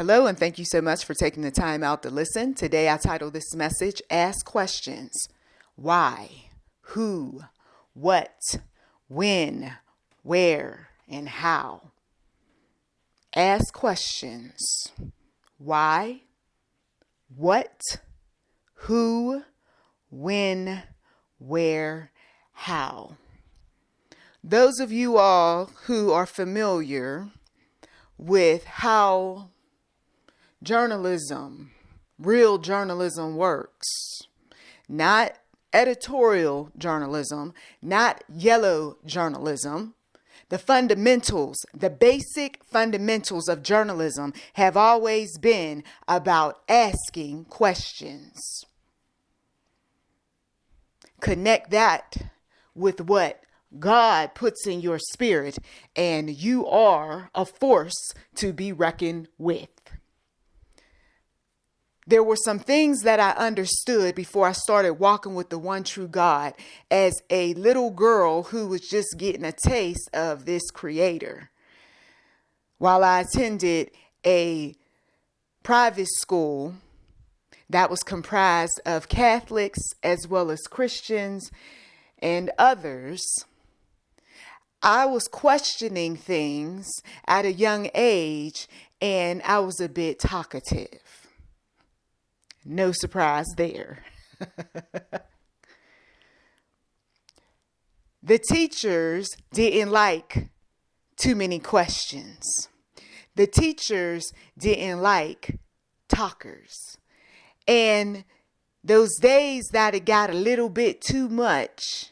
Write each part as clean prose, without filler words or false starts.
Hello, and thank you so much for taking the time out to listen. Today I titled this message, Ask Questions. Why, who, what, when, where, and how. Ask questions. Why, what, who, when, where, how. Those of you all who are familiar with how journalism, real journalism works, not editorial journalism, not yellow journalism, the fundamentals, the basic fundamentals of journalism have always been about asking questions. Connect that with what God puts in your spirit, and you are a force to be reckoned with. There were some things that I understood before I started walking with the one true God as a little girl who was just getting a taste of this creator. While I attended a private school that was comprised of Catholics as well as Christians and others, I was questioning things at a young age, and I was a bit talkative. No surprise there. The teachers didn't like too many questions. The teachers didn't like talkers. And those days that it got a little bit too much,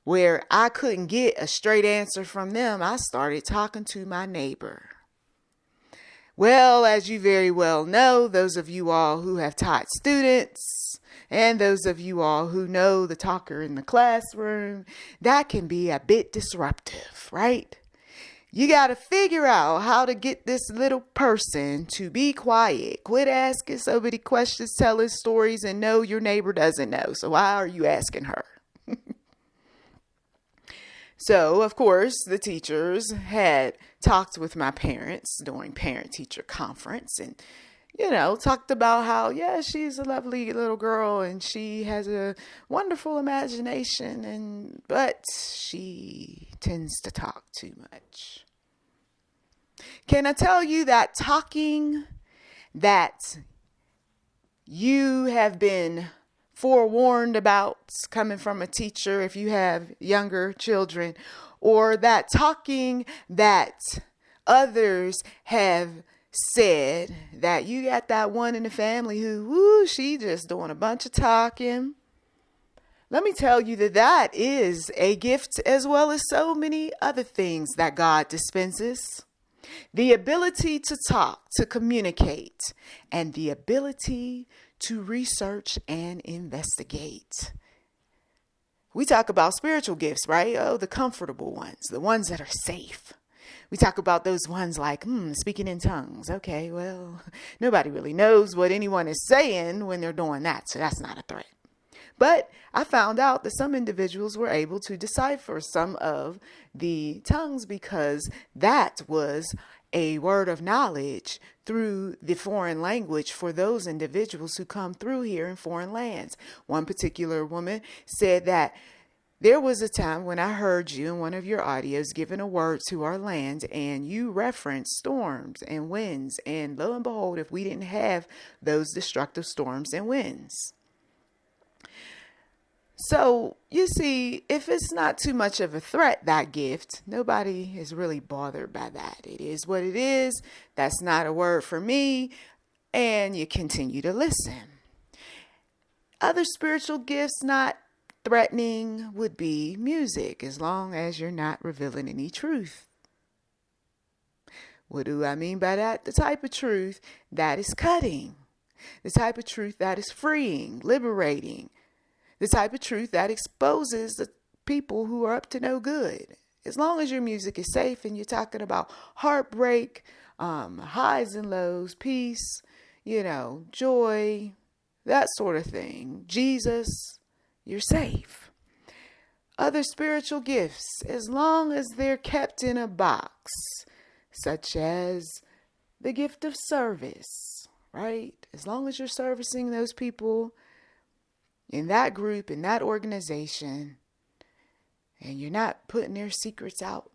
where I couldn't get a straight answer from them, I started talking to my neighbor. Well, as you very well know, those of you all who have taught students and those of you all who know the talker in the classroom, that can be a bit disruptive, right? You got to figure out how to get this little person to be quiet. Quit asking so many questions, telling stories, and know your neighbor doesn't know. So why are you asking her? So, of course, the teachers had talked with my parents during parent-teacher conference and, talked about how, she's a lovely little girl and she has a wonderful imagination, but she tends to talk too much. Can I tell you that talking that you have been forewarned about coming from a teacher if you have younger children, or that talking that others have said that you got that one in the family who, she just doing a bunch of talking. Let me tell you that is a gift as well as so many other things that God dispenses. The ability to talk, to communicate, and the ability to research and investigate. We talk about spiritual gifts, right? Oh, the comfortable ones, the ones that are safe. We talk about those ones like, speaking in tongues. Okay, well, nobody really knows what anyone is saying when they're doing that, so that's not a threat. But I found out that some individuals were able to decipher some of the tongues because that was a word of knowledge through the foreign language for those individuals who come through here in foreign lands. One particular woman said that there was a time when I heard you in one of your audios giving a word to our land, and you referenced storms and winds. And lo and behold, if we didn't have those destructive storms and winds. So, you see, if it's not too much of a threat, that gift, nobody is really bothered by that. It is what it is. That's not a word for me. And you continue to listen. Other spiritual gifts not threatening would be music, as long as you're not revealing any truth. What do I mean by that? The type of truth that is cutting. The type of truth that is freeing, liberating. The type of truth that exposes the people who are up to no good. As long as your music is safe and you're talking about heartbreak, highs and lows, peace, joy, that sort of thing. Jesus, you're safe. Other spiritual gifts, as long as they're kept in a box, such as the gift of service, right? As long as you're servicing those people in that group, in that organization, and you're not putting their secrets out,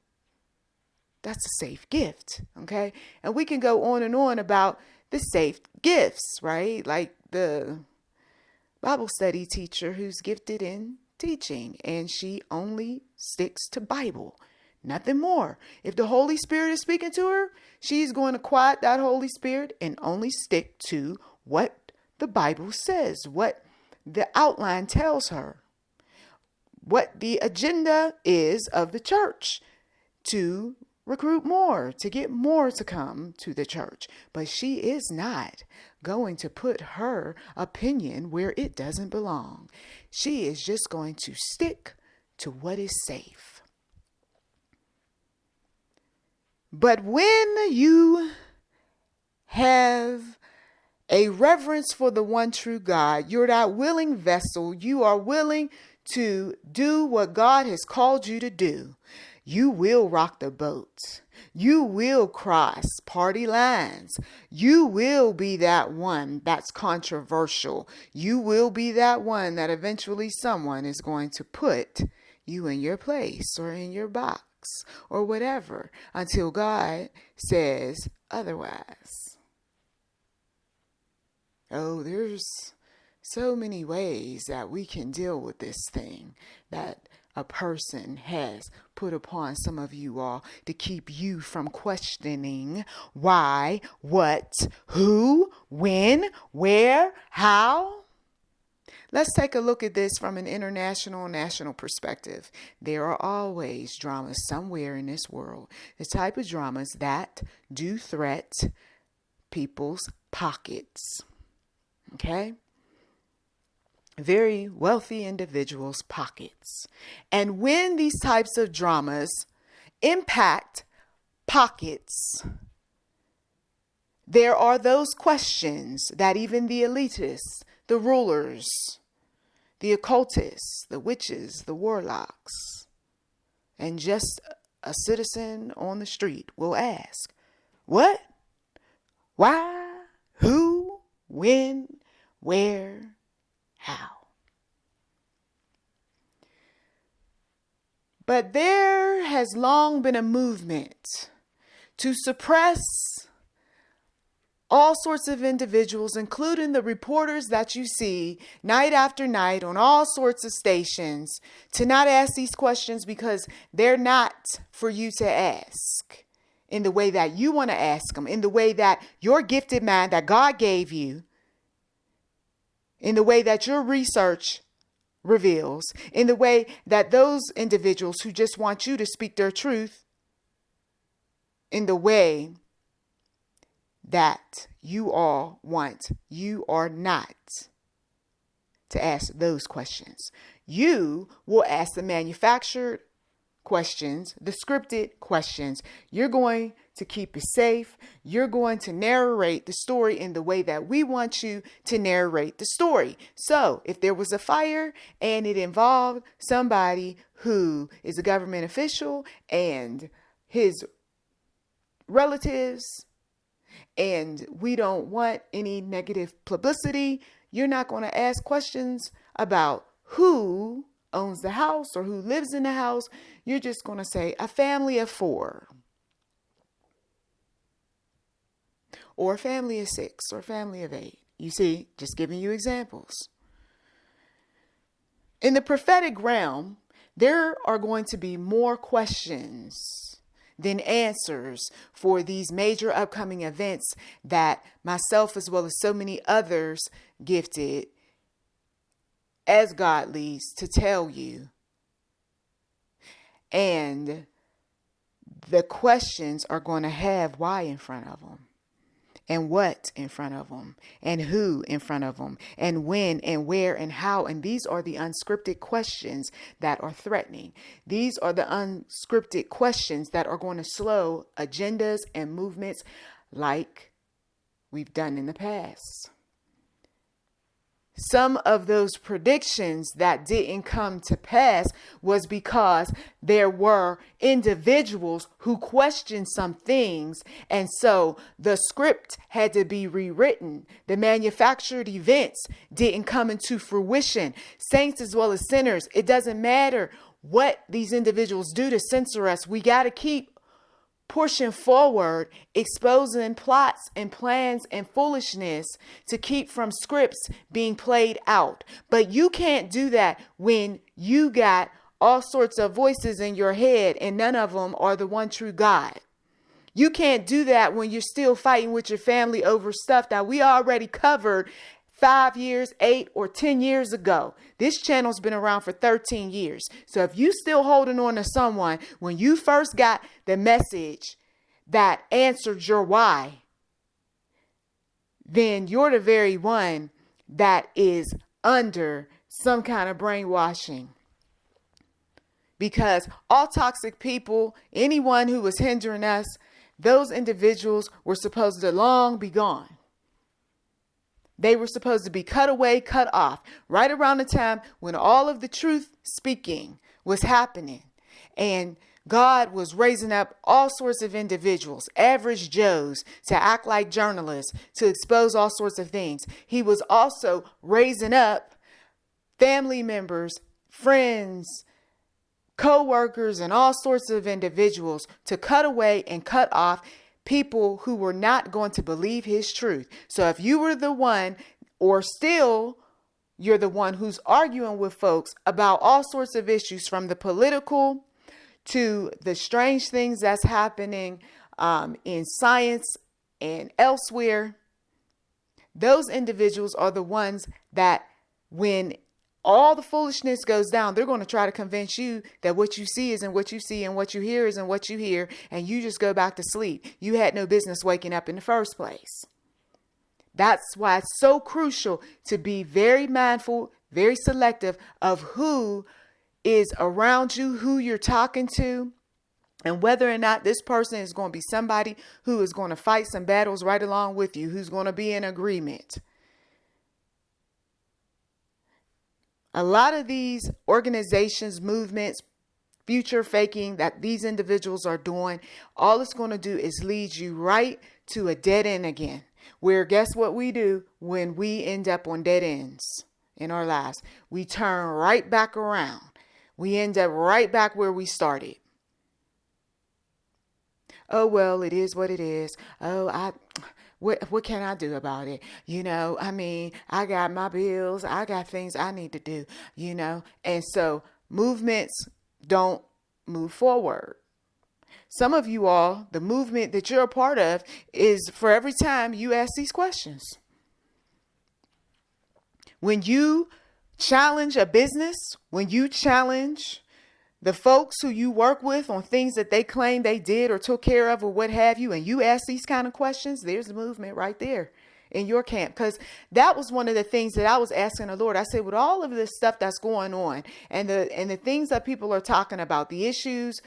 that's a safe gift, okay? And we can go on and on about the safe gifts, right? Like the Bible study teacher who's gifted in teaching, and she only sticks to Bible, nothing more. If the Holy Spirit is speaking to her, she's going to quiet that Holy Spirit and only stick to what the Bible says, what the outline tells her, what the agenda is of the church, to recruit more, to get more to come to the church. But she is not going to put her opinion where it doesn't belong. She is just going to stick to what is safe. But when you have a reverence for the one true God, you're that willing vessel, you are willing to do what God has called you to do. You will rock the boat. You will cross party lines. You will be that one that's controversial. You will be that one that eventually someone is going to put you in your place or in your box or whatever until God says otherwise. Oh, there's so many ways that we can deal with this thing that a person has put upon some of you all to keep you from questioning why, what, who, when, where, how. Let's take a look at this from an international, national perspective. There are always dramas somewhere in this world, the type of dramas that do threat people's pockets. Okay? Very wealthy individuals' pockets. And when these types of dramas impact pockets, there are those questions that even the elitists, the rulers, the occultists, the witches, the warlocks, and just a citizen on the street will ask. What? Why? Who? When? Where? How? But there has long been a movement to suppress all sorts of individuals, including the reporters that you see night after night on all sorts of stations, to not ask these questions because they're not for you to ask in the way that you want to ask them, in the way that your gifted mind that God gave you, in the way that your research reveals, in the way that those individuals who just want you to speak their truth, in the way that you all want, you are not to ask those questions. You will ask the manufactured questions, the scripted questions. You're going to keep it safe. You're going to narrate the story in the way that we want you to narrate the story. So if there was a fire and it involved somebody who is a government official and his relatives, and we don't want any negative publicity, you're not going to ask questions about who owns the house or who lives in the house. You're just going to say a family of 4, or a family of 6, or a family of 8. You see, just giving you examples. In the prophetic realm, there are going to be more questions than answers for these major upcoming events that myself, as well as so many others gifted as God leads, to tell you. And the questions are going to have why in front of them, and what in front of them, and who in front of them, and when and where and how. And these are the unscripted questions that are threatening. These are the unscripted questions that are going to slow agendas and movements like we've done in the past. some of those predictions that didn't come to pass was because there were individuals who questioned some things. And so the script had to be rewritten. The manufactured events didn't come into fruition. Saints as well as sinners, it doesn't matter what these individuals do to censor us. We got to keep pushing forward, exposing plots and plans and foolishness to keep from scripts being played out. But you can't do that when you got all sorts of voices in your head and none of them are the one true God. You can't do that when you're still fighting with your family over stuff that we already covered 5 years, 8 or 10 years ago. This channel's been around for 13 years. So if you still holding on to someone when you first got the message that answered your why, then you're the very one that is under some kind of brainwashing. Because all toxic people, anyone who was hindering us, those individuals were supposed to long be gone. They were supposed to be cut away, cut off, right around the time when all of the truth speaking was happening. And God was raising up all sorts of individuals, average Joes, to act like journalists, to expose all sorts of things. He was also raising up family members, friends, co-workers, and all sorts of individuals to cut away and cut off people who were not going to believe his truth. So if you were the one, or still you're the one who's arguing with folks about all sorts of issues, from the political to the strange things that's happening in science and elsewhere, those individuals are the ones that, when all the foolishness goes down, they're going to try to convince you that what you see isn't what you see, and what you hear isn't what you hear, and you just go back to sleep. You had no business waking up in the first place. That's why it's so crucial to be very mindful, very selective of who is around you, who you're talking to, and whether or not this person is going to be somebody who is going to fight some battles right along with you, who's going to be in agreement. A lot of these organizations, movements, future faking that these individuals are doing, all it's going to do is lead you right to a dead end again. Where guess what we do when we end up on dead ends in our lives? We turn right back around. We end up right back where we started. Oh, well, it is what it is. What can I do about it? I got my bills. I got things I need to do, And so movements don't move forward. Some of you all, the movement that you're a part of is for every time you ask these questions. When you challenge a business, when you challenge the folks who you work with on things that they claim they did or took care of or what have you, and you ask these kind of questions, there's the movement right there in your camp. Because that was one of the things that I was asking the Lord. I said, with all of this stuff that's going on and the things that people are talking about, the issues,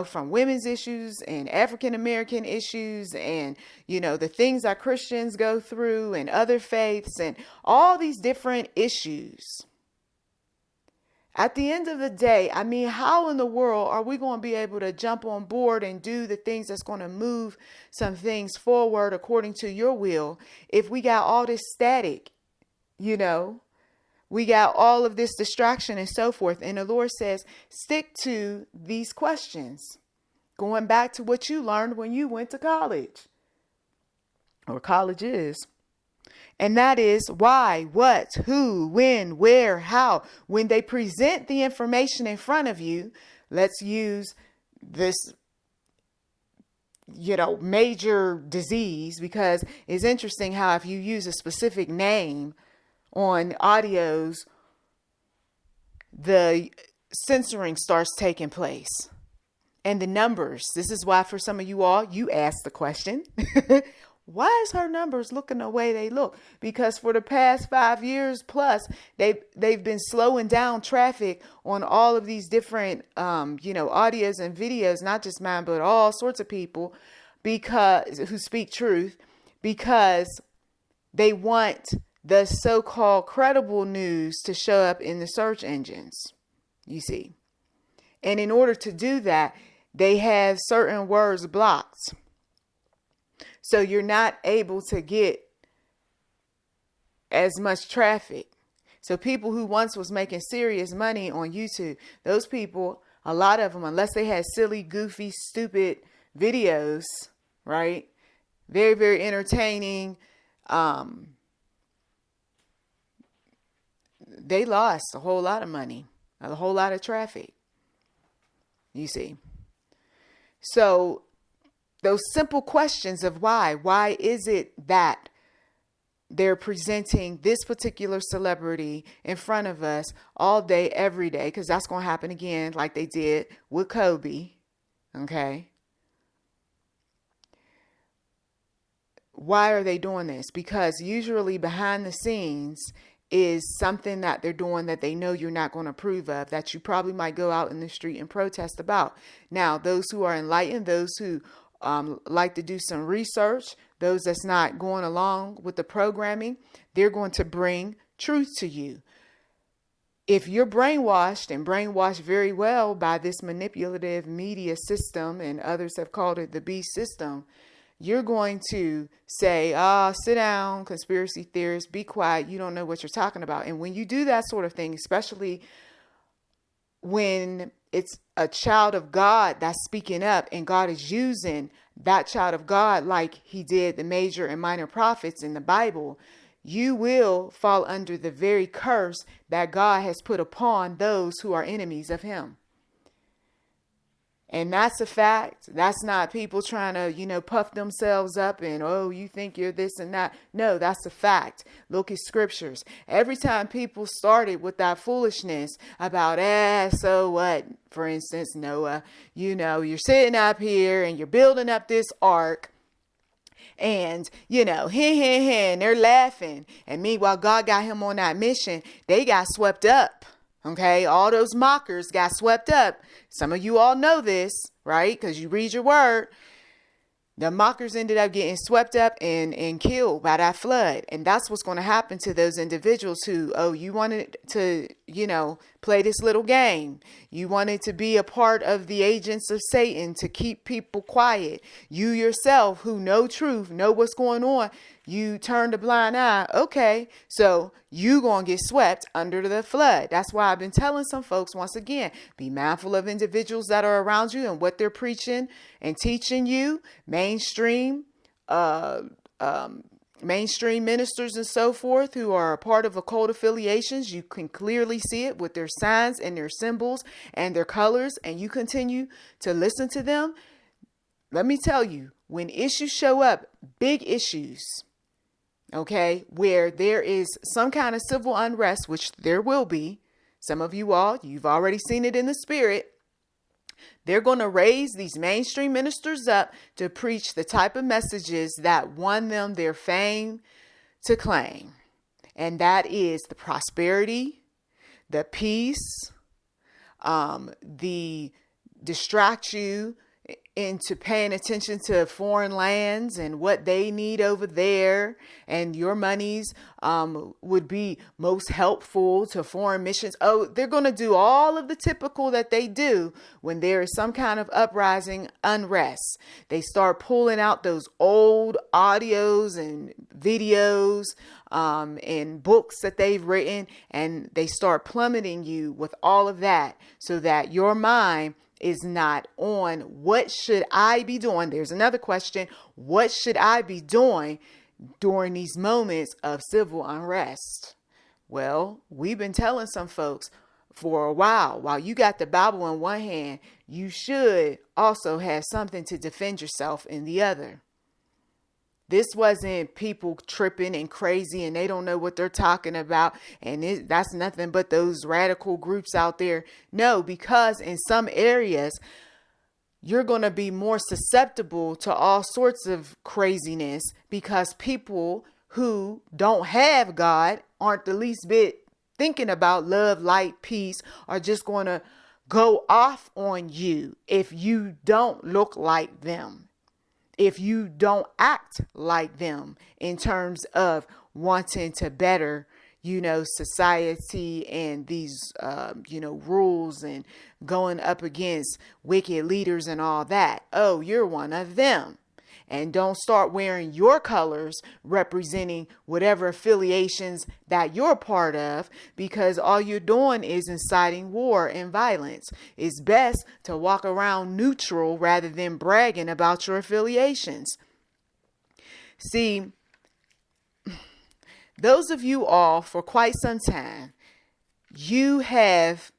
from women's issues and African American issues, and, the things that Christians go through and other faiths and all these different issues. At the end of the day, how in the world are we going to be able to jump on board and do the things that's going to move some things forward according to your will if we got all this static, we got all of this distraction and so forth? And the Lord says, stick to these questions, going back to what you learned when you went to college or colleges. And that is why, what, who, when, where, how. When they present the information in front of you, let's use this, major disease, because it's interesting how if you use a specific name on audios, the censoring starts taking place. And the numbers, this is why for some of you all, you asked the question, why is her numbers looking the way they look? Because for the past 5 years plus, they've been slowing down traffic on all of these different, audios and videos, not just mine, but all sorts of people who speak truth, because they want the so-called credible news to show up in the search engines, you see. And in order to do that, they have certain words blocked. So you're not able to get as much traffic. So people who once was making serious money on YouTube, those people, a lot of them, unless they had silly, goofy, stupid videos, right? Very, very entertaining. They lost a whole lot of money, a whole lot of traffic, you see. So those simple questions of why is it that they're presenting this particular celebrity in front of us all day, every day, because that's going to happen again, like they did with Kobe. Okay. Why are they doing this? Because usually behind the scenes is something that they're doing that they know you're not going to approve of, that you probably might go out in the street and protest about. Now, those who are enlightened, those who like to do some research, those that's not going along with the programming, they're going to bring truth to you. If you're brainwashed, and brainwashed very well by this manipulative media system, and others have called it the beast system, you're going to say, sit down, conspiracy theorists, be quiet. You don't know what you're talking about. And when you do that sort of thing, especially when it's a child of God that's speaking up and God is using that child of God like he did the major and minor prophets in the Bible, you will fall under the very curse that God has put upon those who are enemies of him. And that's a fact. That's not people trying to, puff themselves up and, you think you're this and that. No, that's a fact. Look at scriptures. Every time people started with that foolishness about, so what? For instance, Noah, you're sitting up here and you're building up this ark. And, and they're laughing. And meanwhile, God got him on that mission. They got swept up. Okay, all those mockers got swept up. Some of you all know this, right? Because you read your word. The mockers ended up getting swept up and killed by that flood. And that's what's going to happen to those individuals who, you wanted to, play this little game. You wanted to be a part of the agents of Satan to keep people quiet. You yourself who know truth, know what's going on. You turned a blind eye. Okay, so you going to get swept under the flood. That's why I've been telling some folks, once again, be mindful of individuals that are around you and what they're preaching and teaching you. Mainstream ministers and so forth who are a part of occult affiliations. You can clearly see it with their signs and their symbols and their colors, and you continue to listen to them. Let me tell you, when issues show up, big issues, okay, where there is some kind of civil unrest, which there will be. Some of you all, you've already seen it in the spirit. They're going to raise these mainstream ministers up to preach the type of messages that won them their fame to claim. And that is the prosperity, the peace, the distract you into paying attention to foreign lands and what they need over there, and your monies would be most helpful to foreign missions. They're going to do all of the typical that they do when there is some kind of uprising, unrest. They start pulling out those old audios and videos and books that they've written, and they start plummeting you with all of that so that your mind is not on what should I be doing. There's another question. What should I be doing during these moments of civil unrest? Well, we've been telling some folks for a while you got the Bible in one hand, you should also have something to defend yourself in the other. This wasn't people tripping and crazy and they don't know what they're talking about. And that's nothing but those radical groups out there. No, because in some areas, you're going to be more susceptible to all sorts of craziness because people who don't have God aren't the least bit thinking about love, light, peace, are just going to go off on you if you don't look like them. if you don't act like them in terms of wanting to better, society and these, rules and going up against wicked leaders and all that. Oh, you're one of them. And don't start wearing your colors representing whatever affiliations that you're part of, because all you're doing is inciting war and violence. It's best to walk around neutral rather than bragging about your affiliations. See, those of you all for quite some time, you have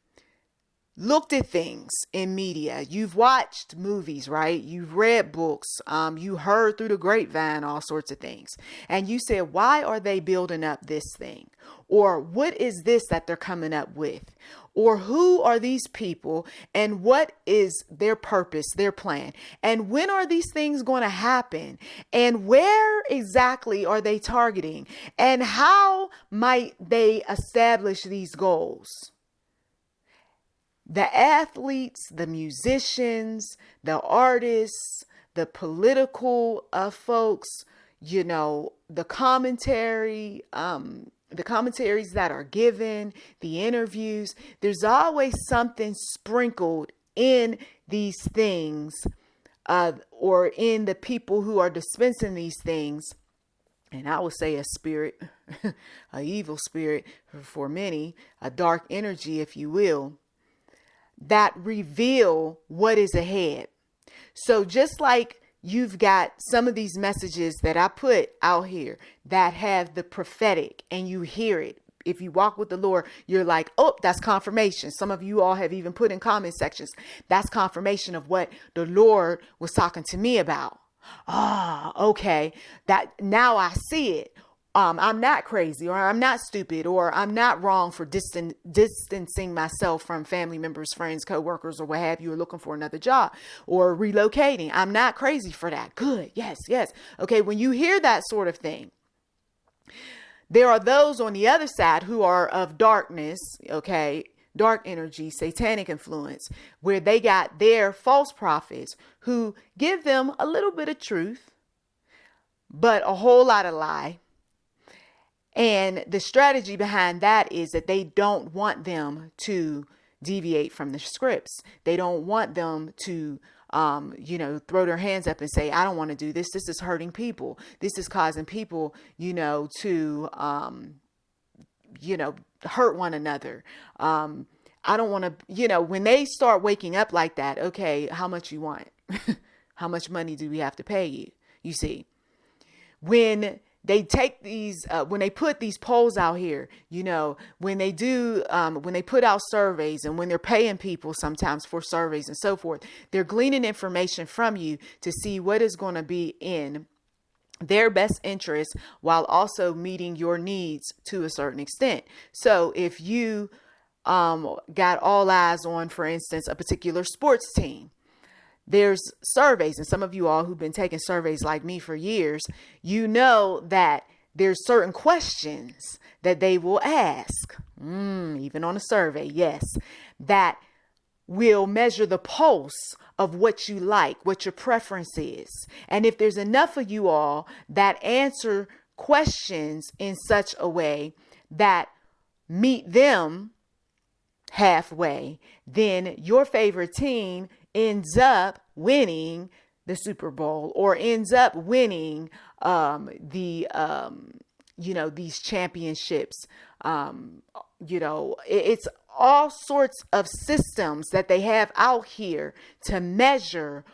looked at things in media. You've watched movies, right? You've read books. You heard through the grapevine all sorts of things. And you said, why are they building up this thing? Or what is this that they're coming up with? Or who are these people and what is their purpose, their plan? And when are these things going to happen? And where exactly are they targeting? And how might they establish these goals? The athletes, the musicians, the artists, the political folks, the commentaries that are given, the interviews, there's always something sprinkled in these things, or in the people who are dispensing these things. And I would say a spirit, a evil spirit for many, a dark energy, if you will, that reveal what is ahead. So just like you've got some of these messages that I put out here that have the prophetic, and you hear it. If you walk with the Lord, you're like, oh, that's confirmation. Some of you all have even put in comment sections, that's confirmation of what the Lord was talking to me about. Okay. That now I see it. I'm not crazy, or I'm not stupid, or I'm not wrong for distancing myself from family members, friends, coworkers, or what have you, or looking for another job or relocating. I'm not crazy for that. Good. Yes. Yes. Okay. When you hear that sort of thing, there are those on the other side who are of darkness. Okay. Dark energy, satanic influence, where they got their false prophets who give them a little bit of truth, but a whole lot of lie. And the strategy behind that is that they don't want them to deviate from the scripts. They don't want them to, throw their hands up and say, I don't want to do this. This is hurting people. This is causing people, to, hurt one another. I don't want to, when they start waking up like that, okay, how much you want? How much money do we have to pay you? You see, when they take these, when they put these polls out here, when they do, when they put out surveys, and when they're paying people sometimes for surveys and so forth, they're gleaning information from you to see what is going to be in their best interest while also meeting your needs to a certain extent. So if you got all eyes on, for instance, a particular sports team, there's surveys, and some of you all who've been taking surveys like me for years, that there's certain questions that they will ask, even on a survey, yes, that will measure the pulse of what you like, what your preference is. And if there's enough of you all that answer questions in such a way that meet them halfway, then your favorite team ends up winning the Super Bowl, or ends up winning these championships. It's all sorts of systems that they have out here to measure,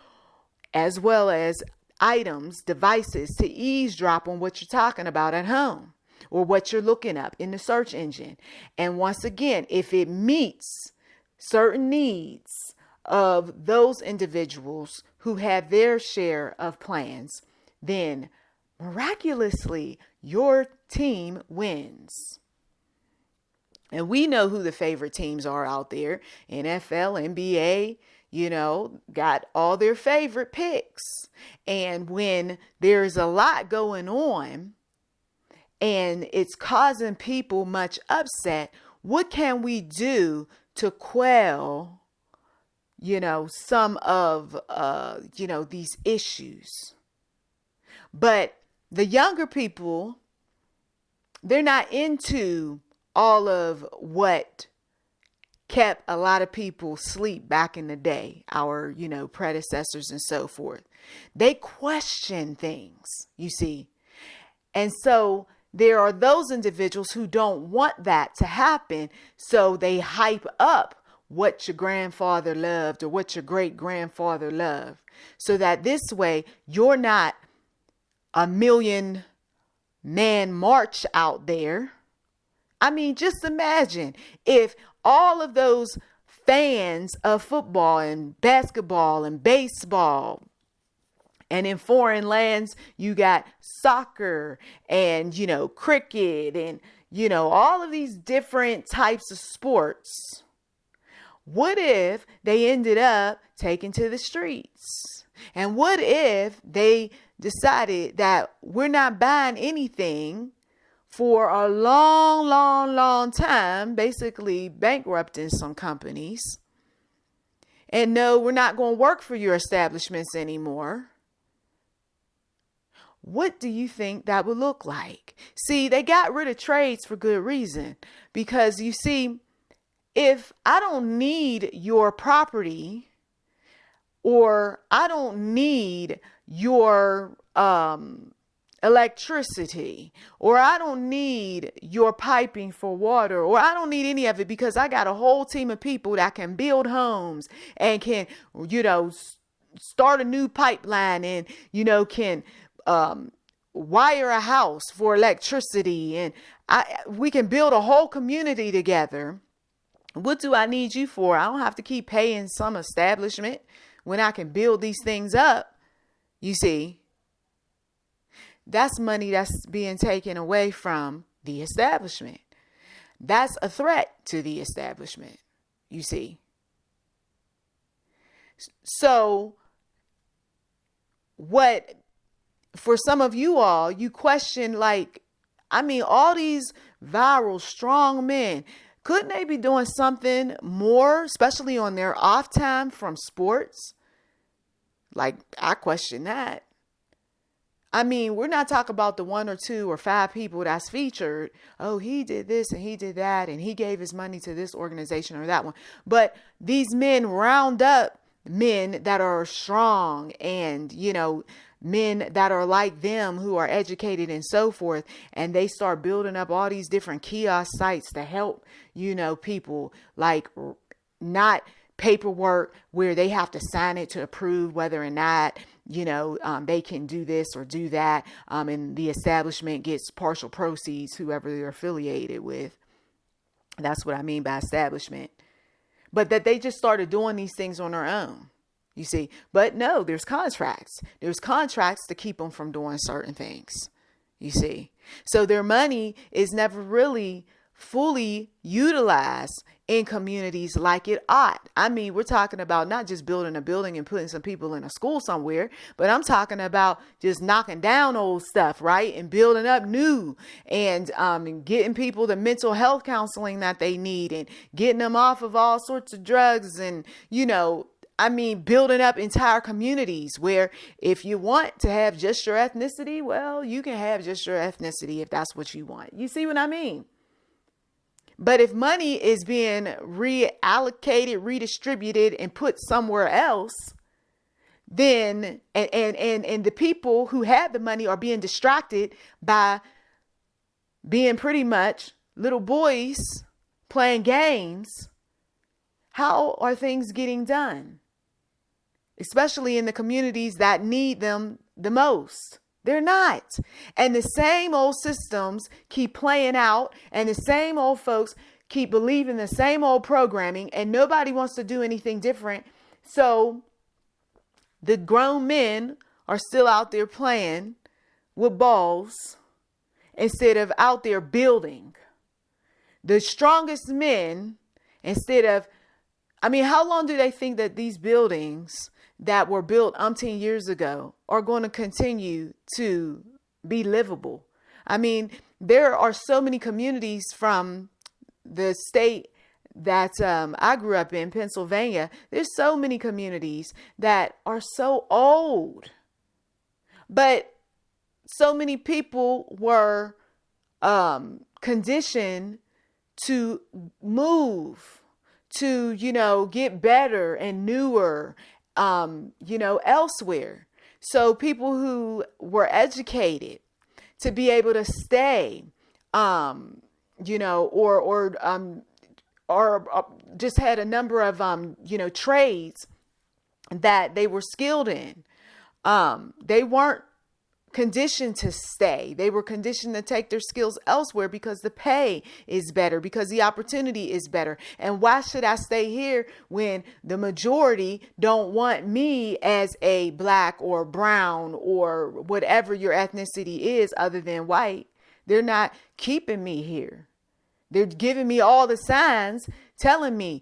as well as items, devices to eavesdrop on what you're talking about at home or what you're looking up in the search engine. And once again, if it meets certain needs of those individuals who have their share of plans, then miraculously your team wins. And we know who the favorite teams are out there. NFL, NBA, got all their favorite picks. And when there's a lot going on and it's causing people much upset, what can we do to quell some of, these issues? But the younger people, they're not into all of what kept a lot of people asleep back in the day, our, predecessors and so forth. They question things, you see. And so there are those individuals who don't want that to happen. So they hype up what your grandfather loved or what your great grandfather loved, so that this way you're not a million man march out there. I mean, just imagine if all of those fans of football and basketball and baseball, and in foreign lands, you got soccer and, cricket and, all of these different types of sports. What if they ended up taking to the streets? And what if they decided that we're not buying anything for a long, long, long time, basically bankrupting some companies? And no, we're not going to work for your establishments anymore. What do you think that would look like? See, they got rid of trades for good reason. Because you see, if I don't need your property, or I don't need your electricity, or I don't need your piping for water, or I don't need any of it, because I got a whole team of people that can build homes and can, start a new pipeline and, can wire a house for electricity, and we can build a whole community together. What do I need you for? I don't have to keep paying some establishment when I can build these things up. You see, that's money that's being taken away from the establishment. That's a threat to the establishment, you see. So what, for some of you all, you question, all these viral strong men, couldn't they be doing something more, especially on their off time from sports? I question that. We're not talking about the 1 or 2 or 5 people that's featured. Oh, he did this and he did that, and he gave his money to this organization or that one. But these men round up men that are strong and, men that are like them, who are educated and so forth. And they start building up all these different kiosk sites to help, people, not paperwork where they have to sign it to approve whether or not, they can do this or do that. And the establishment gets partial proceeds, whoever they're affiliated with. That's what I mean by establishment. But that they just started doing these things on their own, you see. But no, there's contracts. There's contracts to keep them from doing certain things, you see. So their money is never really fully utilized in communities like it ought. We're talking about not just building a building and putting some people in a school somewhere, but I'm talking about just knocking down old stuff, right? And building up new, and getting people the mental health counseling that they need, and getting them off of all sorts of drugs, and, building up entire communities where if you want to have just your ethnicity, well, you can have just your ethnicity if that's what you want. You see what I mean? But if money is being reallocated, redistributed, and put somewhere else, then and the people who have the money are being distracted by being pretty much little boys playing games, how are things getting done? Especially in the communities that need them the most. They're not. And the same old systems keep playing out, and the same old folks keep believing the same old programming, and nobody wants to do anything different. So the grown men are still out there playing with balls instead of out there building. The strongest men, instead of, how long do they think that these buildings that were built umpteen years ago are going to continue to be livable? There are so many communities from the state that I grew up in, Pennsylvania. There's so many communities that are so old, but so many people were conditioned to move, to, get better and newer, elsewhere. So people who were educated to be able to stay, or just had a number of, trades that they were skilled in. They weren't conditioned to stay. They were conditioned to take their skills elsewhere because the pay is better, because the opportunity is better. And why should I stay here when the majority don't want me as a black or brown or whatever your ethnicity is other than white? They're not keeping me here. They're giving me all the signs telling me,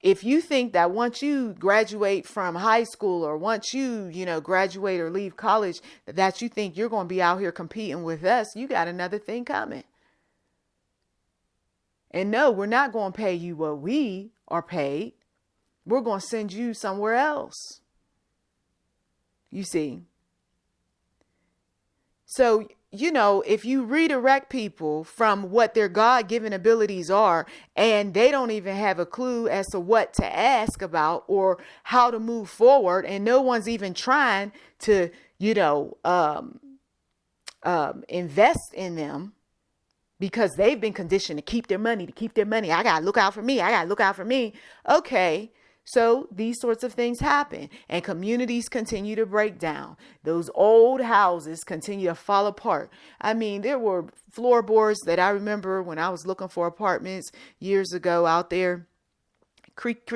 if you think that once you graduate from high school or once you, graduate or leave college, that you think you're going to be out here competing with us, you got another thing coming. And no, we're not going to pay you what we are paid. We're going to send you somewhere else. You see? So, if you redirect people from what their God-given abilities are, and they don't even have a clue as to what to ask about or how to move forward, and no one's even trying to, invest in them because they've been conditioned to keep their money. I got to look out for me. Okay. So these sorts of things happen and communities continue to break down. Those old houses continue to fall apart. I mean, there were floorboards that I remember when I was looking for apartments years ago out there, creak,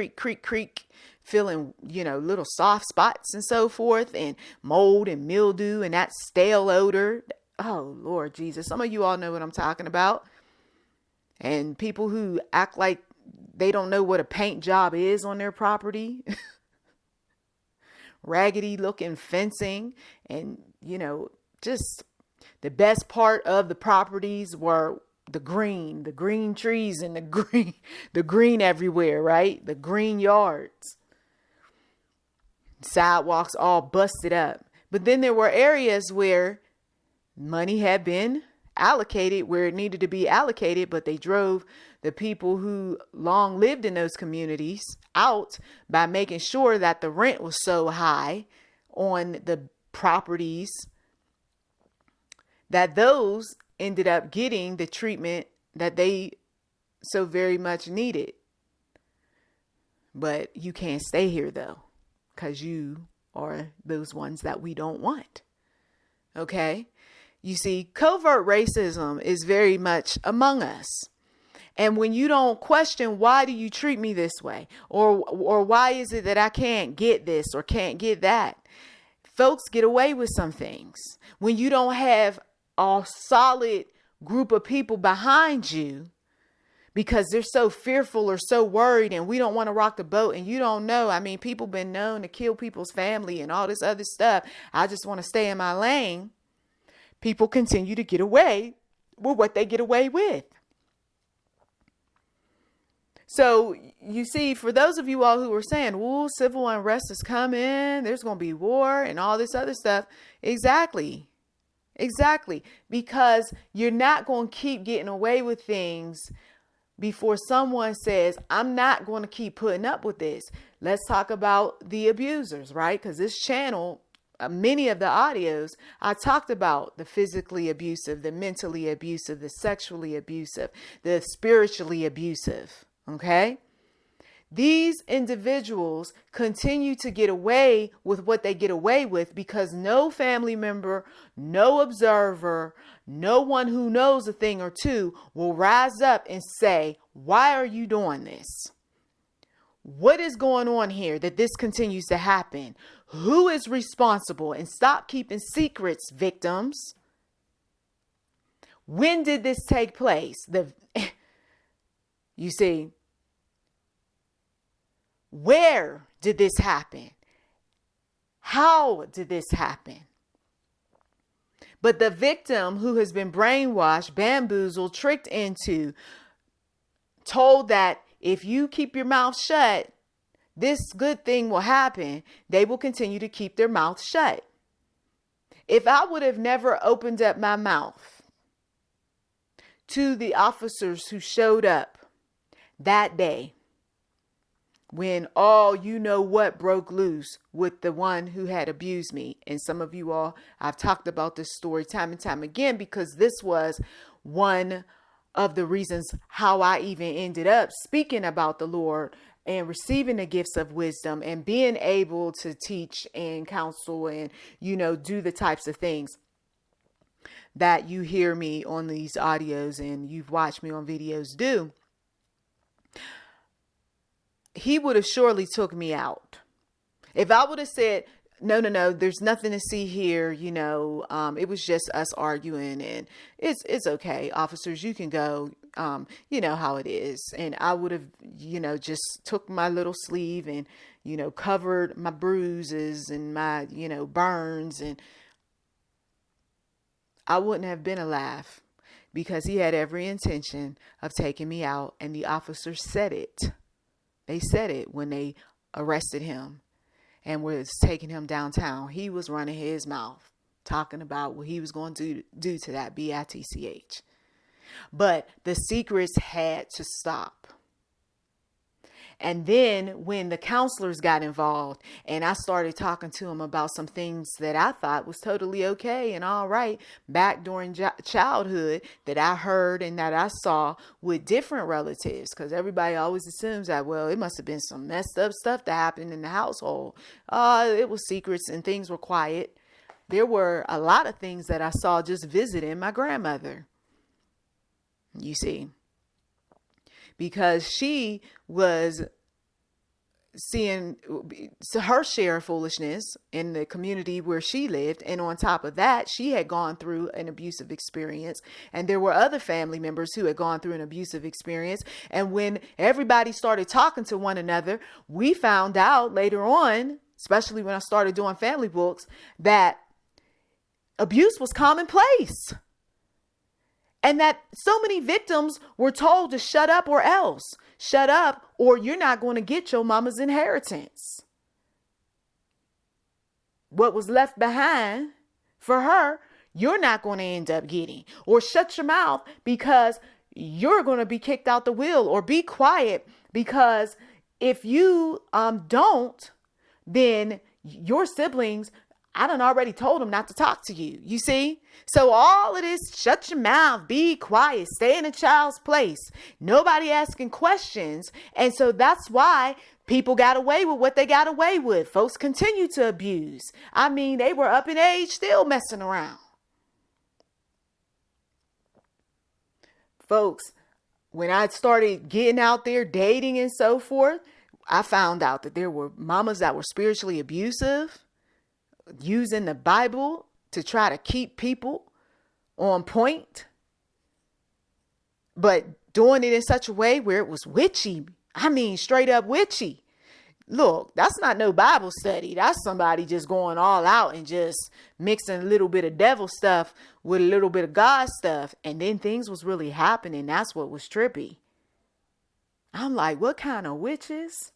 feeling, little soft spots and so forth, and mold and mildew and that stale odor. Oh, Lord Jesus. Some of you all know what I'm talking about. And people who act like they don't know what a paint job is on their property. Raggedy looking fencing. And, just the best part of the properties were the green trees and the green everywhere, right? The green yards. Sidewalks all busted up. But then there were areas where money had been allocated where it needed to be allocated, but they drove the people who long lived in those communities out by making sure that the rent was so high on the properties that those ended up getting the treatment that they so very much needed. But you can't stay here though, because you are those ones that we don't want. Okay? You see, covert racism is very much among us. And when you don't question, why do you treat me this way? Or why is it that I can't get this or can't get that? Folks get away with some things. When you don't have a solid group of people behind you because they're so fearful or so worried and we don't want to rock the boat and you don't know. I mean, people been known to kill people's family and all this other stuff. I just want to stay in my lane. People continue to get away with what they get away with. So you see, for those of you all who were saying, "Ooh, civil unrest is coming, there's going to be war and all this other stuff." Exactly. Because you're not going to keep getting away with things before someone says, "I'm not going to keep putting up with this." Let's talk about the abusers, right? Because this channel, many of the audios, I talked about the physically abusive, the mentally abusive, the sexually abusive, the spiritually abusive. Okay. These individuals continue to get away with what they get away with because no family member, no observer, no one who knows a thing or two will rise up and say, "Why are you doing this? What is going on here that this continues to happen? Who is responsible?" And stop keeping secrets, victims. When did this take place? You see, where did this happen? How did this happen? But the victim who has been brainwashed, bamboozled, tricked into, told that if you keep your mouth shut, this good thing will happen, they will continue to keep their mouth shut. If I would have never opened up my mouth to the officers who showed up that day, when all you know what broke loose with the one who had abused me. And some of you all, I've talked about this story time and time again, because this was one of the reasons how I even ended up speaking about the Lord and receiving the gifts of wisdom and being able to teach and counsel and, do the types of things that you hear me on these audios and you've watched me on videos do. He would have surely took me out. If I would have said, no, there's nothing to see here. It was just us arguing and it's okay. Officers, you can go, you know how it is. And I would have, just took my little sleeve and, covered my bruises and my, burns, and I wouldn't have been alive because he had every intention of taking me out. And the officers said it. They said it when they arrested him and was taking him downtown. He was running his mouth, talking about what he was going to do to that bitch. But the secrets had to stop. And then when the counselors got involved and I started talking to them about some things that I thought was totally okay and all right back during childhood that I heard and that I saw with different relatives, because everybody always assumes that, well, it must have been some messed up stuff that happened in the household. It was secrets and things were quiet. There were a lot of things that I saw just visiting my grandmother. You see. Because she was seeing her share of foolishness in the community where she lived. And on top of that, she had gone through an abusive experience. And there were other family members who had gone through an abusive experience. And when everybody started talking to one another, we found out later on, especially when I started doing family books, that abuse was commonplace. And that so many victims were told to shut up or else. Shut up or you're not going to get your mama's inheritance. What was left behind for her, you're not going to end up getting. Or shut your mouth because you're going to be kicked out the will. Or be quiet because if you don't, then your siblings, I done already told them not to talk to you. You see? So all of this, shut your mouth, be quiet, stay in a child's place. Nobody asking questions. And so that's why people got away with what they got away with. Folks continue to abuse. I mean, they were up in age, still messing around. Folks, when I started getting out there dating and so forth, I found out that there were mamas that were spiritually abusive, using the Bible to try to keep people on point, but doing it in such a way where it was witchy. I mean, straight up witchy. Look, that's not no Bible study. That's somebody just going all out and just mixing a little bit of devil stuff with a little bit of God stuff. And then things was really happening. That's what was trippy. I'm like, what kind of witches?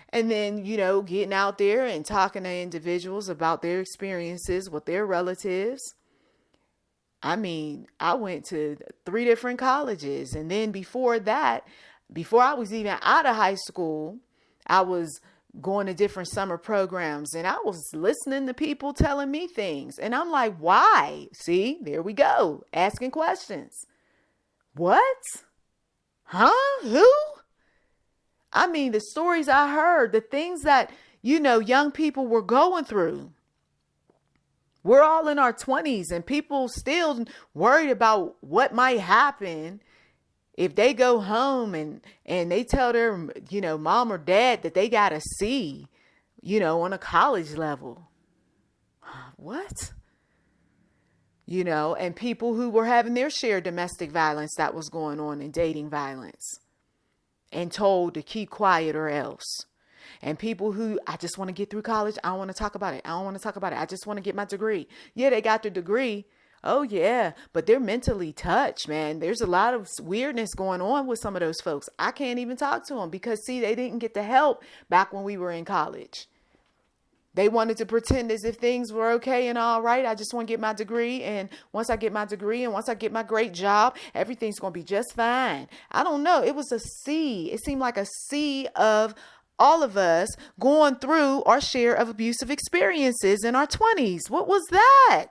And then, getting out there and talking to individuals about their experiences with their relatives. I mean, I went to 3 different colleges. And then before that, before I was even out of high school, I was going to different summer programs. And I was listening to people telling me things. And I'm like, why? See, there we go. Asking questions. What? Huh? Who? I mean, the stories I heard, the things that, young people were going through. We're all in our 20s and people still worried about what might happen if they go home and they tell their, mom or dad that they got a C, on a college level. What? And people who were having their share of domestic violence that was going on and dating violence. And told to keep quiet or else. And people who, I just want to get through college. I don't want to talk about it. I just want to get my degree. Yeah, they got their degree. Oh, yeah. But they're mentally touched, man. There's a lot of weirdness going on with some of those folks. I can't even talk to them because, see, they didn't get the help back when we were in college. They wanted to pretend as if things were okay and all right. I just want to get my degree. And once I get my degree and once I get my great job, everything's going to be just fine. I don't know. It was a sea. It seemed like a sea of all of us going through our share of abusive experiences in our 20s. What was that?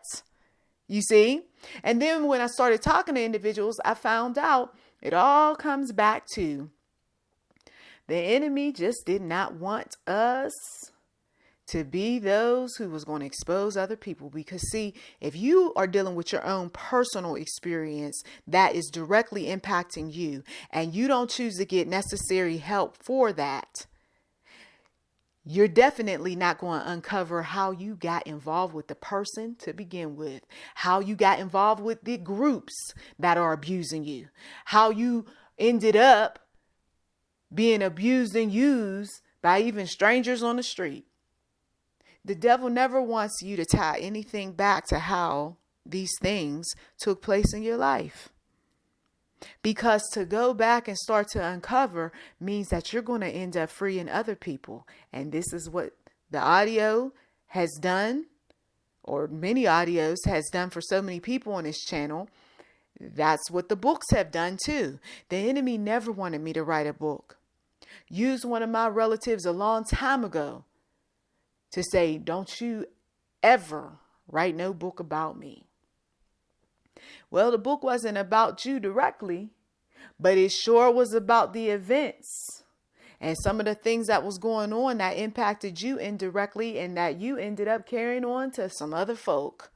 You see? And then when I started talking to individuals, I found out it all comes back to the enemy just did not want us to be those who was going to expose other people. Because see, if you are dealing with your own personal experience that is directly impacting you and you don't choose to get necessary help for that, you're definitely not going to uncover how you got involved with the person to begin with, how you got involved with the groups that are abusing you, how you ended up being abused and used by even strangers on the street. The devil never wants you to tie anything back to how these things took place in your life. Because to go back and start to uncover means that you're going to end up freeing other people. And this is what the audio has done, or many audios has done for so many people on this channel. That's what the books have done too. The enemy never wanted me to write a book. Used one of my relatives a long time ago to say, don't you ever write no book about me. Well, the book wasn't about you directly, but it sure was about the events and some of the things that was going on that impacted you indirectly and that you ended up carrying on to some other folk.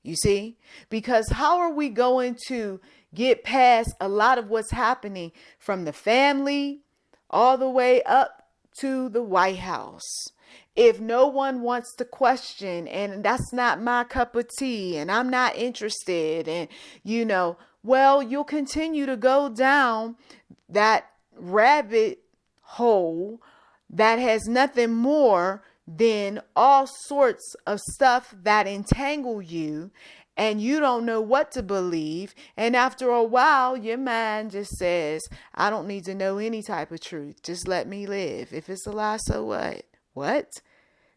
You see, because how are we going to get past a lot of what's happening from the family all the way up to the White House? If no one wants to question, and that's not my cup of tea, and I'm not interested, and well, you'll continue to go down that rabbit hole that has nothing more than all sorts of stuff that entangle you, and you don't know what to believe. And after a while, your mind just says, I don't need to know any type of truth. Just let me live. If it's a lie, so what? What?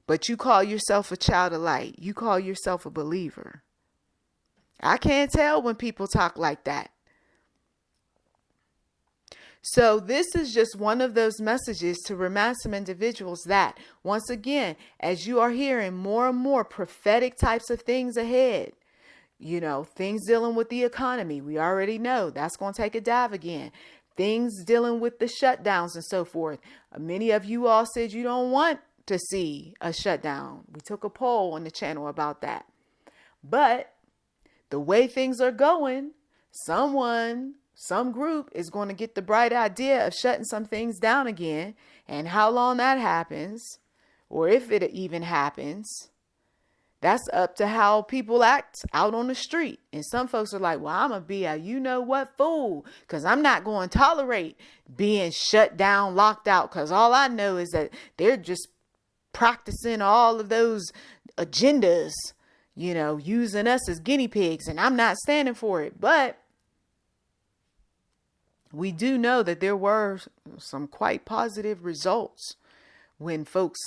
But you call yourself a child of light. You call yourself a believer. I can't tell when people talk like that. So this is just one of those messages to remind some individuals that, once again, as you are hearing more and more prophetic types of things ahead, things dealing with the economy, we already know that's going to take a dive again. Things dealing with the shutdowns and so forth. Many of you all said you don't want to see a shutdown. We took a poll on the channel about that. But the way things are going, some group is going to get the bright idea of shutting some things down again. And how long that happens, or if it even happens, that's up to how people act out on the street. And some folks are like, well, I'm going to be a you-know-what fool, because I'm not going to tolerate being shut down, locked out, because all I know is that they're just practicing all of those agendas, using us as guinea pigs, and I'm not standing for it. But we do know that there were some quite positive results when folks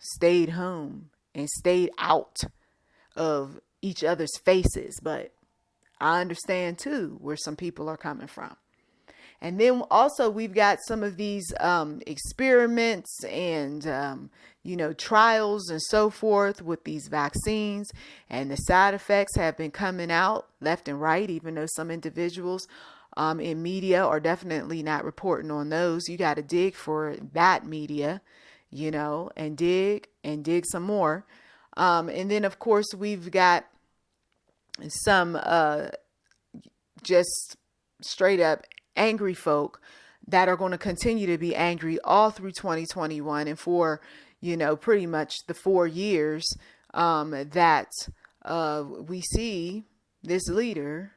stayed home and stayed out of each other's faces. But I understand too where some people are coming from. And then also we've got some of these experiments and, trials and so forth with these vaccines, and the side effects have been coming out left and right, even though some individuals in media are definitely not reporting on those. You got to dig for that media, and dig some more. And then, of course, we've got some just straight up angry folk that are going to continue to be angry all through 2021 and for, pretty much the 4 years that we see this leader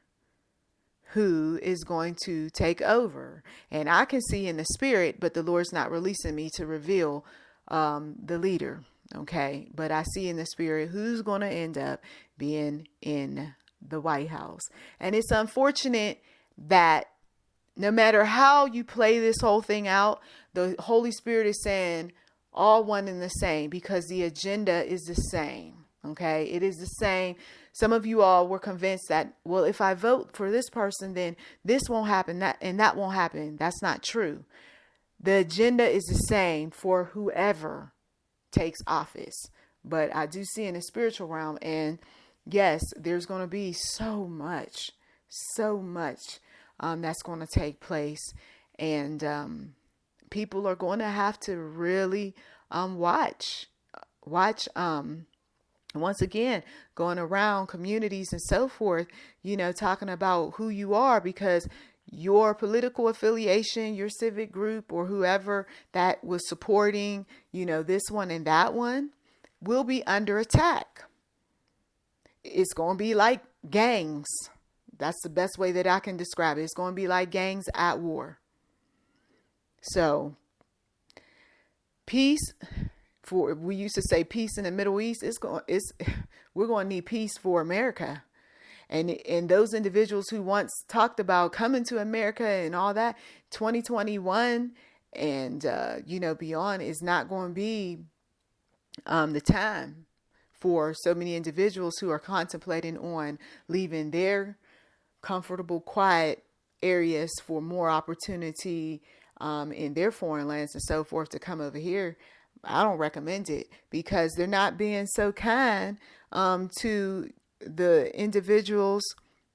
who is going to take over. And I can see in the spirit, but the Lord's not releasing me to reveal the leader. Okay. But I see in the spirit who's going to end up being in the White House. And it's unfortunate that no matter how you play this whole thing out, the Holy Spirit is saying, all one and the same, because the agenda is the same. Okay, it is the same. Some of you all were convinced that, well, if I vote for this person, then this won't happen, that won't happen. That's not true. The agenda is the same for whoever takes office. But I do see in the spiritual realm, and yes, there's going to be so much that's going to take place. And people are going to have to really watch. Once again, going around communities and so forth, talking about who you are, because your political affiliation, your civic group, or whoever that was supporting, this one and that one, will be under attack. It's going to be like gangs. That's the best way that I can describe it. It's going to be like gangs at war. So, peace. We used to say peace in the Middle East. We're going to need peace for America. And those individuals who once talked about coming to America and all that, 2021 and, beyond is not going to be the time for so many individuals who are contemplating on leaving their comfortable, quiet areas for more opportunity in their foreign lands and so forth to come over here. I don't recommend it, because they're not being so kind to the individuals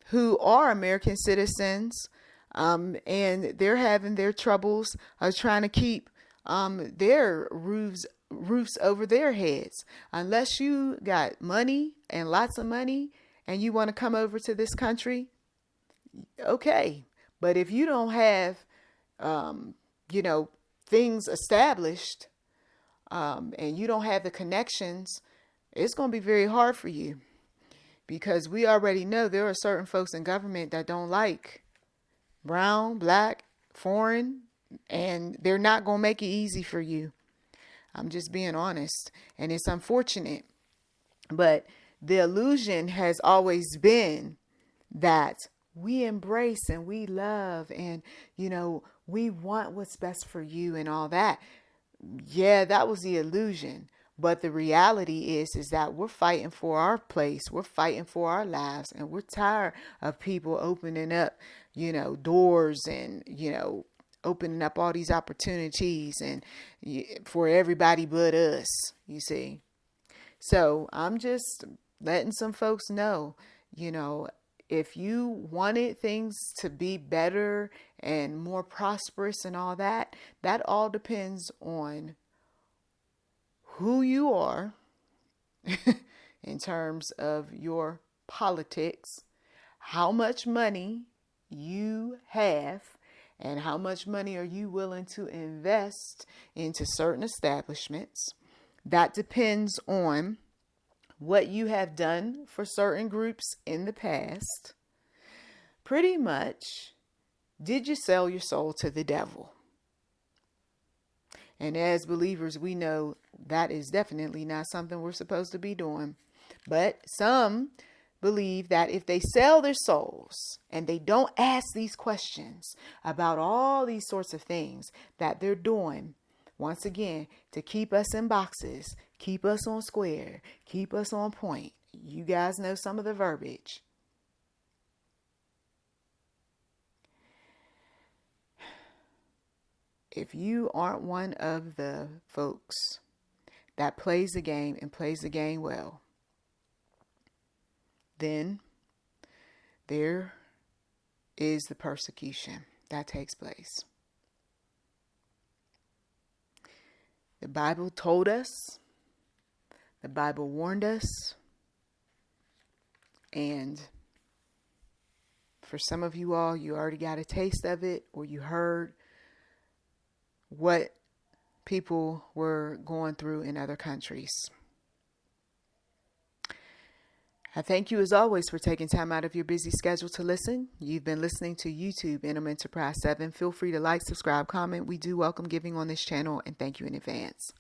who are American citizens, and they're having their troubles trying to keep their roofs over their heads. Unless you got money and lots of money and you want to come over to this country, okay. But if you don't have, things established, and you don't have the connections, it's going to be very hard for you, because we already know there are certain folks in government that don't like brown, black, foreign, and they're not going to make it easy for you. I'm just being honest, and it's unfortunate, but the illusion has always been that we embrace and we love and, we want what's best for you and all that. Yeah, that was the illusion. But the reality is that we're fighting for our place. We're fighting for our lives. And we're tired of people opening up, doors and, opening up all these opportunities and for everybody but us, you see. So I'm just letting some folks know, if you wanted things to be better and more prosperous and all that, that all depends on who you are in terms of your politics, how much money you have, and how much money are you willing to invest into certain establishments. That depends on what you have done for certain groups in the past. Pretty much, did you sell your soul to the devil? And as believers, we know that is definitely not something we're supposed to be doing. But some believe that if they sell their souls and they don't ask these questions about all these sorts of things that they're doing, once again, to keep us in boxes, keep us on square, keep us on point. You guys know some of the verbiage. If you aren't one of the folks that plays the game and plays the game well, then there is the persecution that takes place. The Bible told us, the Bible warned us, and for some of you all, you already got a taste of it, or you heard what people were going through in other countries. I thank you as always for taking time out of your busy schedule to listen. You've been listening to YouTube Interim Enterprise 7. Feel free to like, subscribe, comment. We do welcome giving on this channel, and thank you in advance.